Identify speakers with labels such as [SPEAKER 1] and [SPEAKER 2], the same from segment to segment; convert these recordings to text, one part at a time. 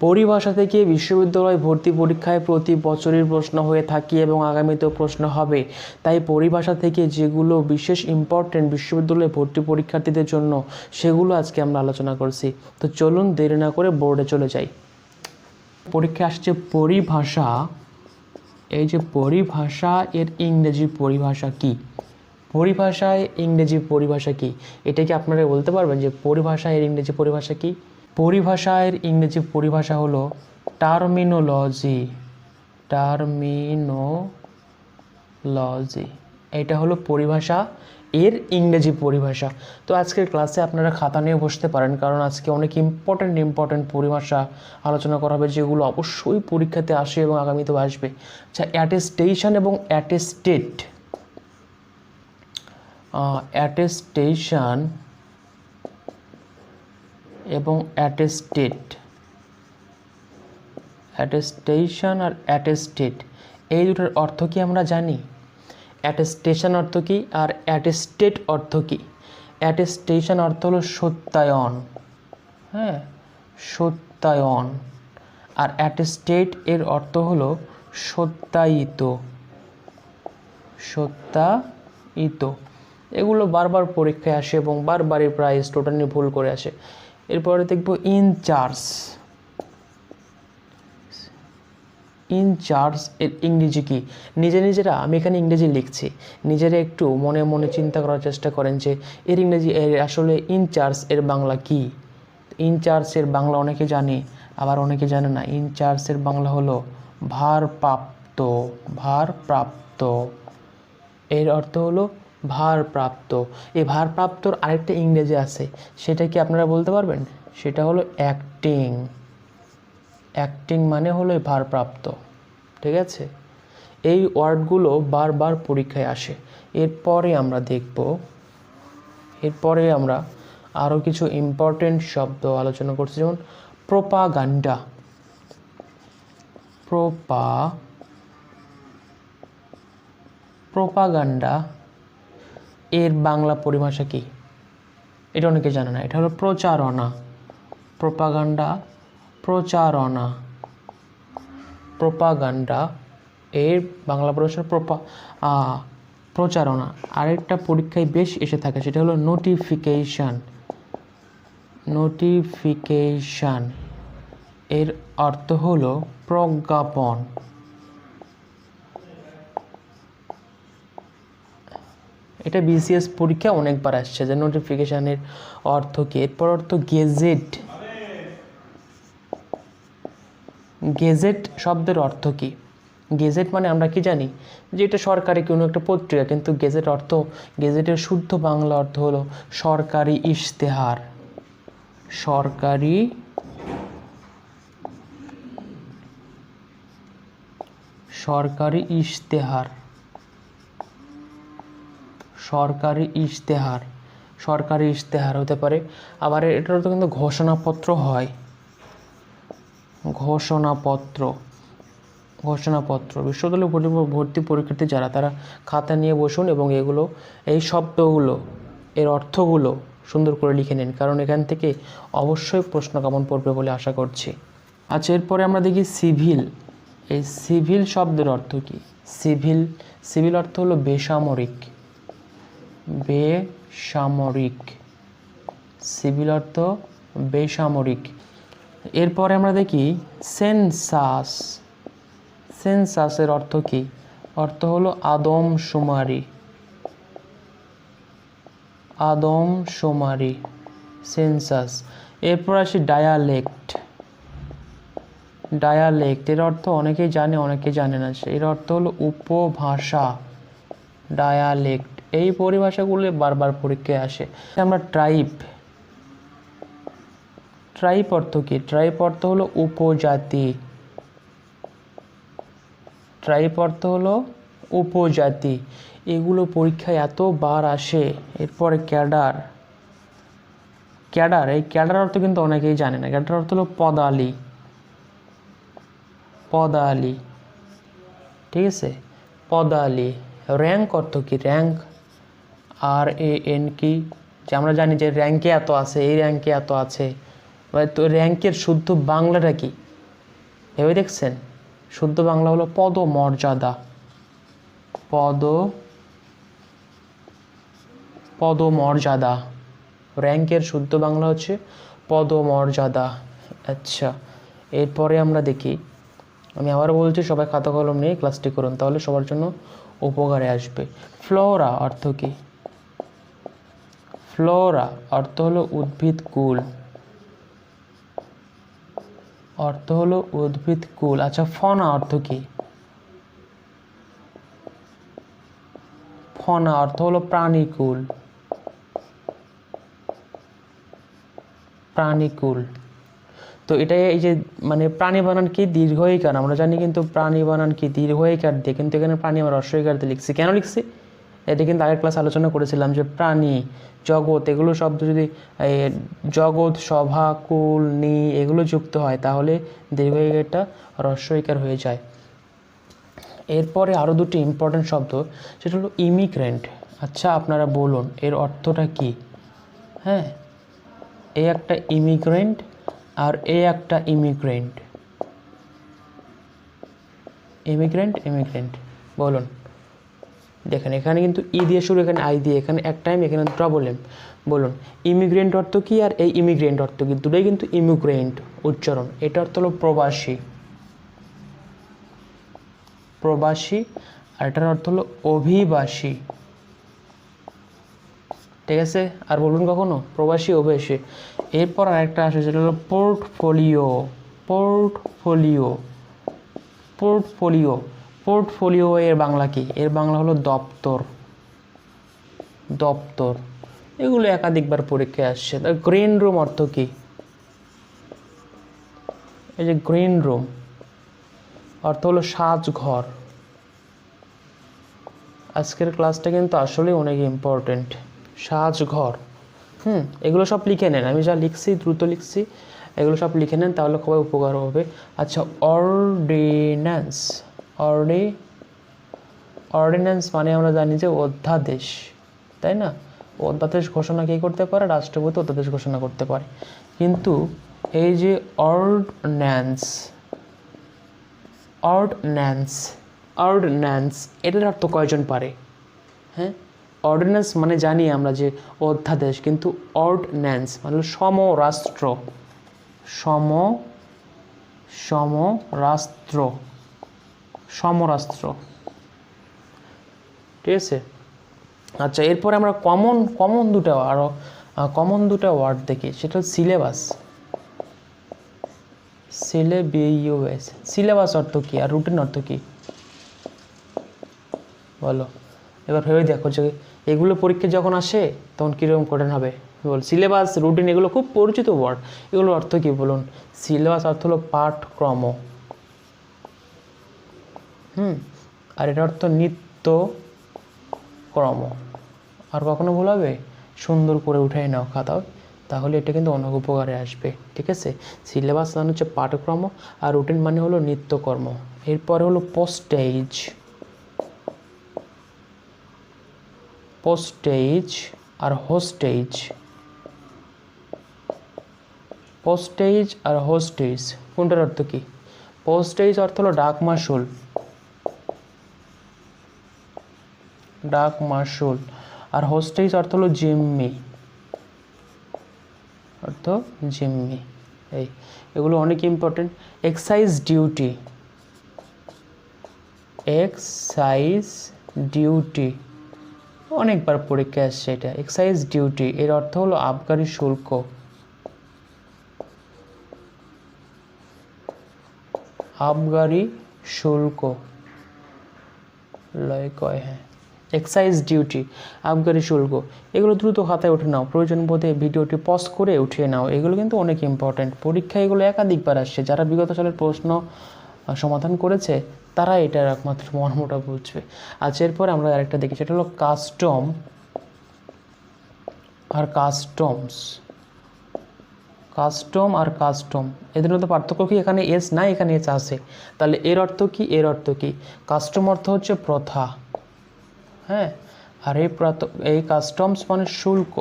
[SPEAKER 1] পরিভাষা থেকে বিশ্ববিদ্যালয় ভর্তি পরীক্ষায় প্রতি বছরই প্রশ্ন হয়ে থাকে এবং আগামীতেও প্রশ্ন হবে। তাই পরিভাষা থেকে যেগুলো বিশেষ ইম্পর্টেন্ট বিশ্ববিদ্যালয়ে ভর্তি পরীক্ষার্থীদের জন্য সেগুলো আজকে আমরা আলোচনা করছি। তো চলুন দেরি না করে বোর্ডে চলে যাই। পরীক্ষা আসছে পরিভাষা। এই যে পরিভাষা, এর ইংরেজি পরিভাষা কি? পরিভাষায় ইংরেজি পরিভাষা কি? এটা কি আপনারা বলতে পারবেন যে পরিভাষা এর ইংরেজি পরিভাষা কি? পরিভাষার ইংরেজি পরিভাষা হলো টার্মিনোলজি। টার্মিনোলজি, এটা হলো পরিভাষা এর ইংরেজি পরিভাষা। তো আজকের ক্লাসে আপনারা খাতা নিয়ে বসতে পারেন, কারণ আজকে অনেক ইম্পর্টেন্ট পরিভাষা আলোচনা করা হবে, যেগুলো অবশ্যই পরীক্ষাতে আসে এবং আগামীতেও আসবে। আচ্ছা, অ্যাটেস্টেশন এবং অ্যাটেস্টেড। অ্যাটেস্টেশন এবং অ্যাটেস্টেড, অ্যাটেস্টেশন আর অ্যাটেস্টেড এই দুটোর অর্থ কি আমরা জানি? অ্যাটেস্টেশন অর্থ কি আর অ্যাটেস্টেড অর্থ কি? অ্যাটেস্টেশন অর্থ হলো সত্যায়ন, হ্যাঁ, সত্যায়ন। আর অ্যাটেস্টেড এর অর্থ হলো সত্যায়িত, সত্যায়িত। এগুলো বারবার পরীক্ষায় আসে এবং বারবারই প্রায় স্টুডেন্টই ভুল করে আসে। এরপরে দেখব ইনচার্জ। ইনচার্জ এর ইংরেজি কি? নিজেরা আমি এখানে ইংরেজি লিখছি, নিজেরা একটু মনে মনে চিন্তা করার চেষ্টা করেন যে এর ইংরেজি, এর আসলে ইনচার্জ এর বাংলা কি? ইনচার্জ এর বাংলা অনেকে জানে, আবার অনেকে জানে না। ইনচার্জ এর বাংলা হলো ভারপ্রাপ্ত। ভারপ্রাপ্ত এর অর্থ হলো ভারপ্রাপ্ত। এই ভারপ্রাপ্তর আরেকটা ইংরেজি আছে, সেটা কি আপনারা বলতে পারবেন? সেটা হলো অ্যাক্টিং। অ্যাক্টিং মানে হলো ভারপ্রাপ্ত, ঠিক আছে? এই ওয়ার্ডগুলো বারবার পরীক্ষায় আসে। এরপরে আমরা আরও কিছু ইম্পর্টেন্ট শব্দ আলোচনা করছি, যেমন প্রোপাগান্ডা। প্রোপাগান্ডা এর বাংলা পরিভাষা কি? এটা অনেকে জানে না। এটা হলো প্রচারণা। প্রোপাগান্ডা, প্রচারণা। প্রোপাগান্ডা এর বাংলা পরিভাষা প্রচারণা। আরেকটা পরীক্ষায় বেশ এসে থাকে, সেটা হলো নোটিফিকেশন। নোটিফিকেশন এর অর্থ হলো প্রজ্ঞাপন। এটা বিসিএস পরীক্ষা অনেকবার আসছে যে নোটিফিকেশনের অর্থ কি। এরপর অর্থ গেজেট। গেজেট শব্দের অর্থ কি? গেজেট মানে আমরা কি জানি যে এটা সরকারি কোনো একটা পত্রিকা, কিন্তু গেজেট অর্থ, গেজেটের শুদ্ধ বাংলা অর্থ হলো সরকারি ইশতেহার। সরকারি ইশতেহার। সরকারি ইশতেহার, সরকারি ইশতেহার হতে পারে। আবার এটার তো কিন্তু ঘোষণাপত্র হয়। ঘোষণাপত্র। ঘোষণাপত্র। বিশ্ববিদ্যালয় ভর্তি পরীক্ষার্থী যারা, তারা খাতা নিয়ে বসুন এবং এই শব্দগুলো, এর অর্থগুলো সুন্দর করে লিখে নিন, কারণ এখান থেকে অবশ্যই প্রশ্ন কেমন পড়বে বলে আশা করছি। আচ্ছা, এরপরে আমরা দেখি সিভিল। এই সিভিল শব্দের অর্থ কি? সিভিল অর্থ হলো বেসামরিক। বেসামরিক। সিভিল অর্থ বেসামরিক। এরপরে আমরা দেখি সেন্সাস। সেন্সাসের অর্থ কি? অর্থ হলো আদমশুমারি। আদমশুমারি, সেন্সাস। এরপর আসি ডায়ালেক্ট। ডায়ালেক্ট এর অর্থ অনেকেই জানে, অনেকে জানে না। এর অর্থ হলো উপভাষা। ডায়ালেক্ট এই পরিভাষাগুলো বারবার পরীক্ষায় আসে। আমরা ট্রাইব। ট্রাইব অর্থ কি? ট্রাইব অর্থ হলো উপজাতি। ট্রাইব অর্থ হলো উপজাতি। এগুলো পরীক্ষায় এতবার আসে। এরপরে ক্যাডার। ক্যাডার, এই ক্যাডার অর্থ কিন্তু অনেকেই জানে না। ক্যাডার অর্থ হলো পদালি। পদালি, ঠিক আছে, পদালি। র্যাঙ্ক অর্থ কি? র্যাঙ্ক, RAN কি? যে আমরা জানি যে র্যাঙ্কে এত আছে, এই র্যাঙ্কে এত আছে। তো র্যাঙ্কের শুদ্ধ বাংলাটা কি? ভেবে দেখছেন? শুদ্ধ বাংলা হলো পদমর্যাদা। পদমর্যাদা। র্যাঙ্কের শুদ্ধ বাংলা হচ্ছে পদমর্যাদা। আচ্ছা, এরপরে আমরা দেখি, আমি আবার বলছি সবাই খাতা কলম নিয়ে ক্লাসটি করুন, তাহলে সবার জন্য উপকারে আসবে। ফ্লোরা অর্থ কী? ফ্লোরা অর্থ হলো উদ্ভিদকুল। অর্থ হলো উদ্ভিদকুল। আচ্ছা, ফনা অর্থ কী? ফনা অর্থ হলো প্রাণীকুল। প্রাণীকুল। তো এটা এই যে মানে প্রাণী বানান কি দীর্ঘইকার, আমরা জানি, কিন্তু প্রাণী বানান কি দীর্ঘইকার দিয়ে, কিন্তু এখানে প্রাণী আমরা হ্রস্বইকার দিয়ে লিখছি। কেন লিখছি এটা কিন্তু আগের ক্লাস আলোচনা করেছিলাম, যে প্রাণী, জগৎ এগুলো শব্দ যদি জগৎ, সভা, কুল, নি এগুলো যুক্ত হয় তাহলে দীর্ঘইকারটা হ্রস্বইকার হয়ে যায়। এরপরে আরও দুটি ইম্পর্টেন্ট শব্দ, সেটা হলো ইমিগ্রেন্ট। আচ্ছা, আপনারা বলুন এর অর্থটা কি? হ্যাঁ, এই একটা ইমিগ্রেন্ট আর এই একটা ইমিগ্রেন্ট। ইমিগ্রেন্ট বলুন। দেখেন এখানে কিন্তু ই দিয়ে শুরু, এখানে আই দিয়ে, এখানে এক টাইম, এখানে ডবল এম। বলুন ইমিগ্রেন্ট অর্থ কি আর এই ইমিগ্রেন্ট অর্থ কি? দুটোই কিন্তু ইমিগ্রেন্ট উচ্চারণ। এটা অর্থ হলো প্রবাসী। আর এটার অর্থ হলো অভিবাসী। ঠিক আছে? আর বলুন কখনো প্রবাসী, অভিবাসী। এরপর আরেকটা আসে, যেটা হলো পোর্টফোলিও এর বাংলা কি? এর বাংলা হলো দপ্তর। এগুলো একাধিকবার পরীক্ষায় আসছে। গ্রিন রুম অর্থ কি? এই যে গ্রিন রুম অর্থ হলো সাজঘর। আজকের ক্লাসটা কিন্তু আসলে অনেক ইম্পর্টেন্ট। সাজঘর। এগুলো সব লিখে নেন, আমি যা লিখছি দ্রুত লিখছি, এগুলো সব লিখে নেন, তাহলে খুবই উপকার হবে। আচ্ছা, অর্ডিন্যান্স মানে আমরা জানি যে অধ্যাদেশ, তাই না? অধ্যাদেশ ঘোষণা কে করতে পারে? রাষ্ট্রপতি অধ্যাদেশ ঘোষণা করতে পারে। কিন্তু এই যে অর্ডিন্যান্স এটার অর্থ কয়জন পারে? হ্যাঁ, অর্ডিন্যান্স মানে জানি আমরা যে অধ্যাদেশ, কিন্তু অর্ডিন্যান্স মানে সমরাষ্ট্র। ঠিক আছে? আচ্ছা, এরপরে আমরা কমন দুটো ওয়ার্ড দেখি, সেটা সিলেবাস। সিলেবাস অর্থ কি আর রুটিন অর্থ কি? বলো, এবার ভেবে দেখো যে এগুলো পরীক্ষা যখন আসে তখন কীরকম কঠিন হবে। বল, সিলেবাস, রুটিন এগুলো খুব পরিচিত ওয়ার্ড, এগুলোর অর্থ কি বলুন? সিলেবাস অর্থ হলো পাঠক্রম। আর এটা অর্থ নিত্যক্রম। আর কখনো ভুল হবে? সুন্দর করে উঠাই নাও খাতাও, তাহলে এটা কিন্তু অনেক উপকারে আসবে। ঠিক আছে? সিলেবাস মানে হচ্ছে পাঠক্রম, আর রুটিন মানে হলো নিত্যকর্ম। এরপরে হলো পোস্টেজ আর হোস্টেজ। কোনটার অর্থ কি? পোস্টেজ অর্থ হলো ডাক মাশুল, আর হোস্টেজ অর্থ হলো জিম্মি। এগুলো অনেক ইম্পর্টেন্ট। এক্সাইজ ডিউটি অনেকবার পরীক্ষা আসছে এটা। এক্সাইজ ডিউটি এর অর্থ হলো আবগারি শুল্ক। হ্যাঁ, এক্সাইজ ডিউটি, আবগারি শুল্ক। এগুলো দ্রুত খাতায় উঠে নাও, প্রয়োজন বোধে ভিডিওটি পজ করে উঠিয়ে নাও। এগুলো কিন্তু অনেক ইম্পর্টেন্ট, পরীক্ষায় এগুলো একাধিকবার আসছে। যারা বিগত সালের প্রশ্ন সমাধান করেছে তারা এটার একমাত্র মর্মটা বুঝবে। আচ্ছা, এরপর আমরা আরেকটা দেখি, সেটা হলো কাস্টম আর কাস্টম। এদের মধ্যে পার্থক্য কি? এখানে এস নাই, এখানে এস আছে, তাহলে এর অর্থ কি? কাস্টম অর্থ হচ্ছে প্রথা। হ্যাঁ, আর এই কাস্টমস মানে শুল্ক।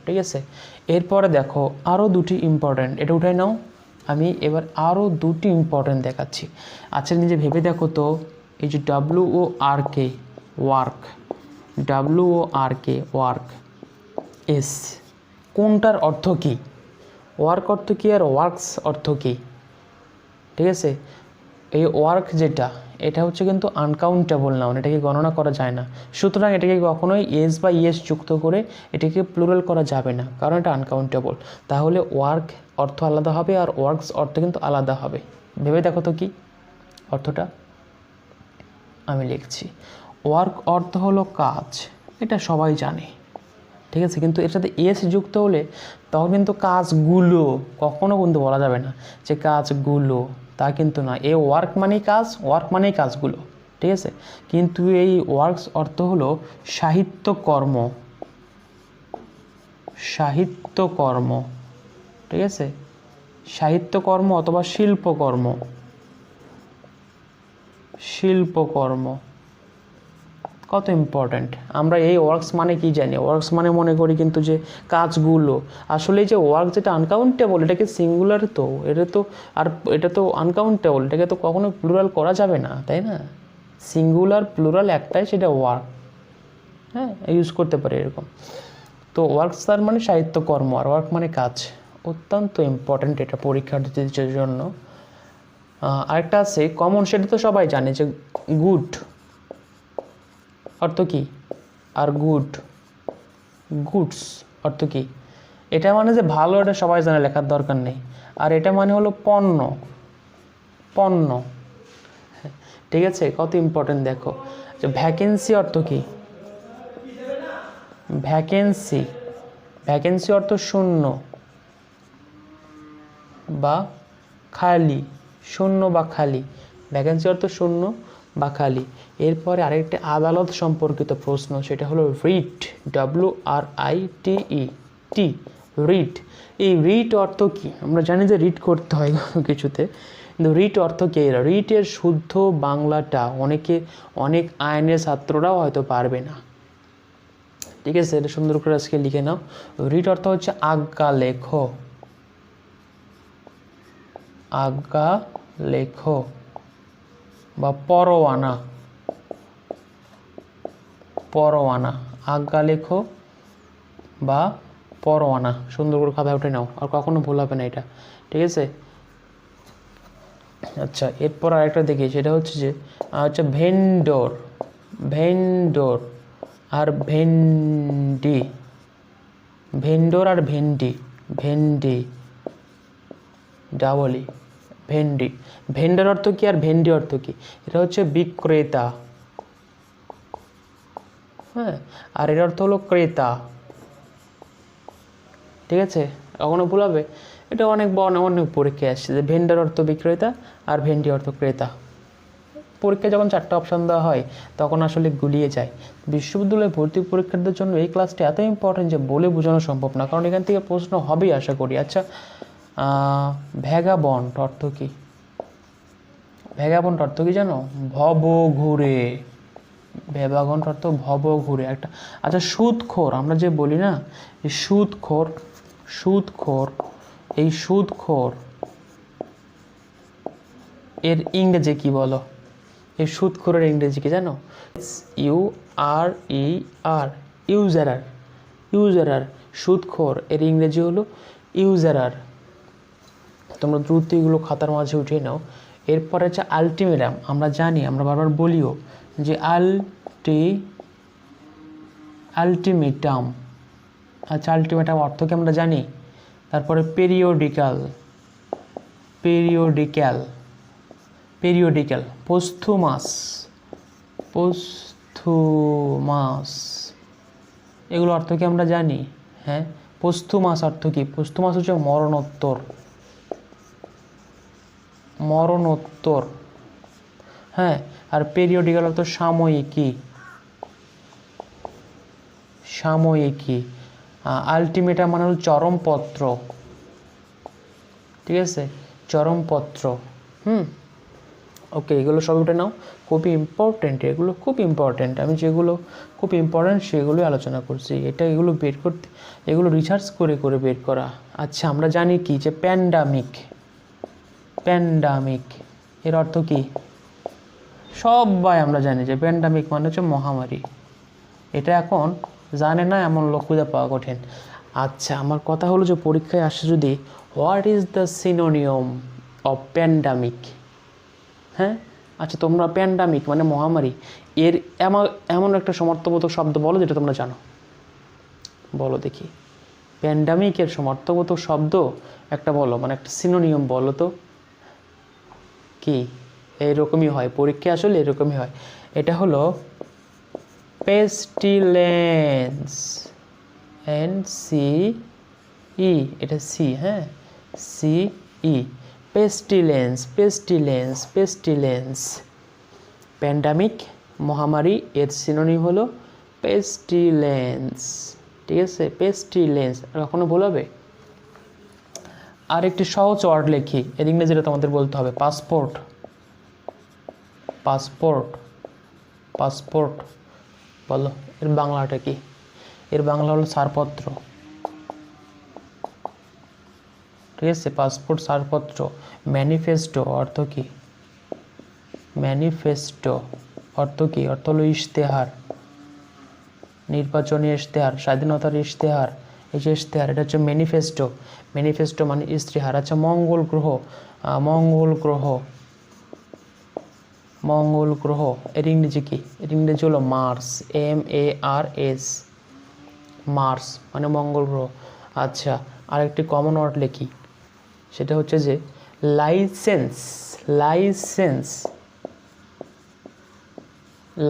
[SPEAKER 1] ঠিক আছে? এরপরে দেখো আরও দুটি ইম্পর্টেন্ট, এটা উঠাই নাও। আমি এবার আরও দুটি ইম্পর্টেন্ট দেখাচ্ছি। আচ্ছা নিজে ভেবে দেখো তো, এই যে WORK work, WORK work, S কোনটার অর্থ কী? ওয়ার্ক অর্থ কী আর ওয়ার্কস অর্থ কী? ঠিক আছে, এই ওয়ার্ক যেটা, এটা হচ্ছে কিন্তু আনকাউন্টেবল নাউন, এটাকে গণনা করা যায় না। সুতরাং এটাকে কখনোই এস বা ইএস যুক্ত করে এটাকে প্লুরাল করা যাবে না, কারণ এটা আনকাউন্টেবল। তাহলে ওয়ার্ক অর্থ আলাদা হবে আর ওয়ার্কস অর্থ কিন্তু আলাদা হবে। ভেবে দেখো তো কি অর্থটা, আমি লিখছি। ওয়ার্ক অর্থ হলো কাজ, এটা সবাই জানে, ঠিক আছে, কিন্তু এর সাথে এস যুক্ত হলে তখন কিন্তু কাজগুলো কখনো কিন্তু বলা যাবে না যে কাজগুলো, তা কিন্তু না। এই ওয়ার্ক মানেই কাজ, ওয়ার্ক মানেই কাজগুলো, ঠিক আছে। কিন্তু এই ওয়ার্কস অর্থ হলো সাহিত্যকর্ম, সাহিত্যকর্ম, ঠিক আছে, সাহিত্যকর্ম অথবা শিল্পকর্ম, শিল্পকর্ম। কত ইম্পর্ট্যান্ট। আমরা এই ওয়ার্কস মানে কি জানি? ওয়ার্কস মানে মনে করি কিন্তু যে কাজগুলো, আসলে যে ওয়ার্ক যেটা আনকাউন্টেবল, এটাকে সিঙ্গুলার, তো এটা তো, আর এটা তো আনকাউন্টেবল, এটাকে তো কখনো প্লুরাল করা যাবে না, তাই না? সিঙ্গুলার প্লুরাল একটাই, সেটা ওয়ার্ক, হ্যাঁ, ইউজ করতে পারি এরকম। তো ওয়ার্কস তার মানে সাহিত্যকর্ম, আর ওয়ার্ক মানে কাজ। অত্যন্ত ইম্পর্ট্যান্ট এটা পরীক্ষার্থীদের জন্য। আরেকটা আছে কমন, সেটা তো সবাই জানে যে গুড অর্থ কী, আর গুড, গুডস অর্থ কী। এটা মানে যে ভালো, এটা সবাই জানে, লেখার দরকার নেই। আর এটা মানে হলো পণ্য, পণ্য, ঠিক আছে। কত ইম্পর্টেন্ট দেখো, যে ভ্যাকেন্সি অর্থ কী? ভ্যাকেন্সি, ভ্যাকেন্সি অর্থ শূন্য বা খালি, শূন্য বা খালি, ভ্যাকেন্সি অর্থ শূন্য বা খালি। এরপরে আরেকটি আদালত সম্পর্কিত প্রশ্ন, সেটা হলো রিট, WRITE, টি, রিট। এই রিট অর্থ কী? আমরা জানি যে রিট করতে হয় কিছুতে, কিন্তু রিট অর্থ কী? রিটের শুদ্ধ বাংলাটা অনেক আইনের ছাত্ররাও হয়তো পারবে না, ঠিক আছে। এটা সুন্দর করে আজকে লিখে নাও। রিট অর্থ হচ্ছে আজ্ঞা লেখ, আজ্ঞা লেখ বা পরোয়ানা, পরোয়ানা, আজ্ঞা লেখ বা পরোয়ানা। সুন্দর করে খাতায় উঠে নাও, আর কখনো ভুল হবে না এটা, ঠিক আছে। আচ্ছা এরপর আরেকটা দেখি, সেটা হচ্ছে যে ভেন্ডর, ভেন্ডর আর ভেন্ডি, ভেন্ডর আর ভেন্ডি, ভেন্ডি ডাবলি, ভেন্ডি। ভেন্ডর অর্থ কী আর ভেন্ডি অর্থ কী? এটা হচ্ছে বিক্রেতা, হ্যাঁ, আর এর অর্থ হলো ক্রেতা, ঠিক আছে। কখনো ভুল হবে? এটা অনেক পরীক্ষায় আসছে যে ভেন্ডর অর্থ বিক্রেতা আর ভেন্ডি অর্থ ক্রেতা। পরীক্ষায় যখন 4টা অপশান দেওয়া হয় তখন আসলে গুলিয়ে যায়। বিশ্ববিদ্যালয়ে ভর্তি পরীক্ষার্থীদের জন্য এই ক্লাসটি এত ইম্পর্টেন্ট যে বলে বোঝানো সম্ভব না, কারণ এখান থেকে প্রশ্ন হবেই আশা করি। আচ্ছা ভ্যাগাবন্ড অর্থ কী? ভ্যাগাবন্ড অর্থ কী জানো? ভব ঘুরে, ভ্যাগাবন্ড অর্থ ভব ঘুরে একটা। আচ্ছা সুদখোর, আমরা যে বলি না এই সুদখোর, সুদখোর, এই সুদখোর এর ইংরেজি কি বলো? এই সুদখোরের ইংরেজি কি জানো? URER, ইউজারার, ইউজারার। সুদখোর এর ইংরেজি হলো ইউজারার। তোমরা দ্রুত এগুলো খাতার মাঝে উঠিয়ে নাও। এরপরে হচ্ছে আলটিমেটাম, আমরা জানি, আমরা বারবার বলিও যে আলটিমেটাম। আচ্ছা আলটিমেটাম অর্থ কি আমরা জানি। তারপরে পেরিওডিক্যাল, পেরিওডিক্যাল, পেরিওডিক্যাল। পোস্থুমাস, পোস্থুমাস, এগুলো অর্থ কি আমরা জানি? হ্যাঁ, পোস্থুমাস অর্থ কি? পোস্থুমাস হচ্ছে মরণোত্তর, মরণোত্তর, হ্যাঁ। আর পেরিওডিক্যাল অর্থ সাময়িকী, সাময়িকী। আলটিমেটাম মানে হল চরমপত্র, ঠিক আছে, চরমপত্র। ওকে, এগুলো সব উঠে নাও, খুবই ইম্পর্টেন্ট, এগুলো খুব ইম্পর্টেন্ট। আমি যেগুলো খুব ইম্পর্টেন্ট সেগুলোই আলোচনা করছি। এগুলো বের করতে, এগুলো রিসার্চ করে করে বের করা। আচ্ছা আমরা জানি কি যে প্যান্ডামিক, প্যান্ডামিক এর অর্থ কি? সবাই আমরা জানি যে প্যান্ডামিক মানে হচ্ছে মহামারী। এটা এখন জানে না এমন লোক খুঁজে পাওয়া কঠিন। আচ্ছা, আমার কথা হলো যে পরীক্ষায় আসে যদি what is the synonym of pandemic. হ্যাঁ, আচ্ছা, তোমরা প্যান্ডামিক মানে মহামারী এর এমন একটা সমর্থবোধক শব্দ বলো যেটা তোমরা জানো, বলো দেখি। প্যান্ডামিকের সমর্থবোধক শব্দ একটা বলো, মানে একটা সিনোনিয়ম বলো তো। কি এইরকমই হয় পরীক্ষা, আসলে এরকমই হয়। এটা হলো পেস্টিলেন্স, NCE, এটা সি, হ্যাঁ, CE, পেস্টিলেন্স, পেস্টিলেন্স, পেস্টিলেন্স। প্যান্ডামিক মহামারী, এর সিনোনিম হলো পেস্টিলেন্স। ঠিক আছে, পেস্টিলেন্স। কখনো ভুল হবে? আর একটি সহজ ওয়ার্ড লিখি, এর ইংরেজিটা তোমাদের বলতে হবে। পাসপোর্ট, পাসপোর্ট, পাসপোর্ট বলো। এর বাংলাটা কি? এর বাংলা হলো ছাড়পত্র। ঠিক আছে, পাসপোর্ট, ছাড়পত্র। ম্যানিফেস্টো অর্থ কি? ম্যানিফেস্টো অর্থ কি? অর্থ হলো ইশতেহার, নির্বাচনী ইশতেহার, স্বাধীনতার ইশতেহার। এই যে ইশতেহার, এটা হচ্ছে ম্যানিফেস্টো। ম্যানিফেস্টো মানে ইশতেহার। আচ্ছা, মঙ্গল গ্রহ, মঙ্গল গ্রহ, মঙ্গল গ্রহ এর ইংরেজি কি? এর ইংরেজি হলো মার্স, MARS, মার্স মানে মঙ্গল গ্রহ। আচ্ছা, আরেকটি কমন ওয়ার্ড লিখি, সেটা হচ্ছে যে লাইসেন্স, লাইসেন্স,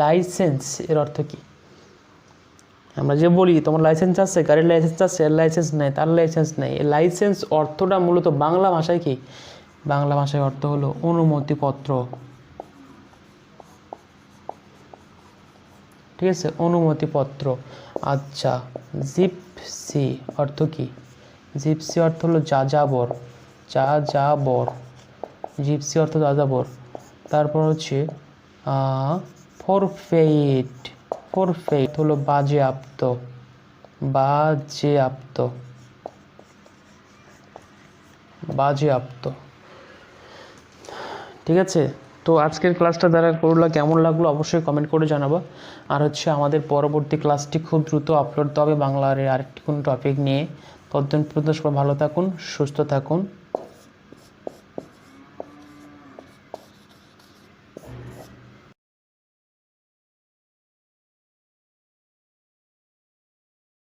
[SPEAKER 1] লাইসেন্স এর অর্থ কি? আমরা যে বলি তোমার লাইসেন্স আছে, গাড়ির লাইসেন্স আছে, এর লাইসেন্স নেই, তার লাইসেন্স নেই। এই লাইসেন্স অর্থটা মূলত বাংলা ভাষায় কি? বাংলা ভাষায় অর্থ হলো অনুমতিপত্র। ঠিক আছে, অনুমতিপত্র। আচ্ছা, জিপসি অর্থ কি? জিপসি অর্থ হলো যাযাবর, যাযাবর, জিপসি অর্থ যাযাবর। তারপর হচ্ছে ফরফেইট, ফরফেইট হলো বাজেয়াপ্ত, বাজেয়াপ্ত, বাজেয়াপ্ত। ঠিক আছে, তো আজকের ক্লাসটা দ্বারা করলো কেমন লাগলো অবশ্যই কমেন্ট করে জানাবো। আর হচ্ছে আমাদের পরবর্তী ক্লাসটি খুব দ্রুত আপলোড হবে বাংলার আরেকটি কোনো টপিক নিয়ে। ততদিন পর্যন্ত সবাই ভালো থাকুন, সুস্থ থাকুন।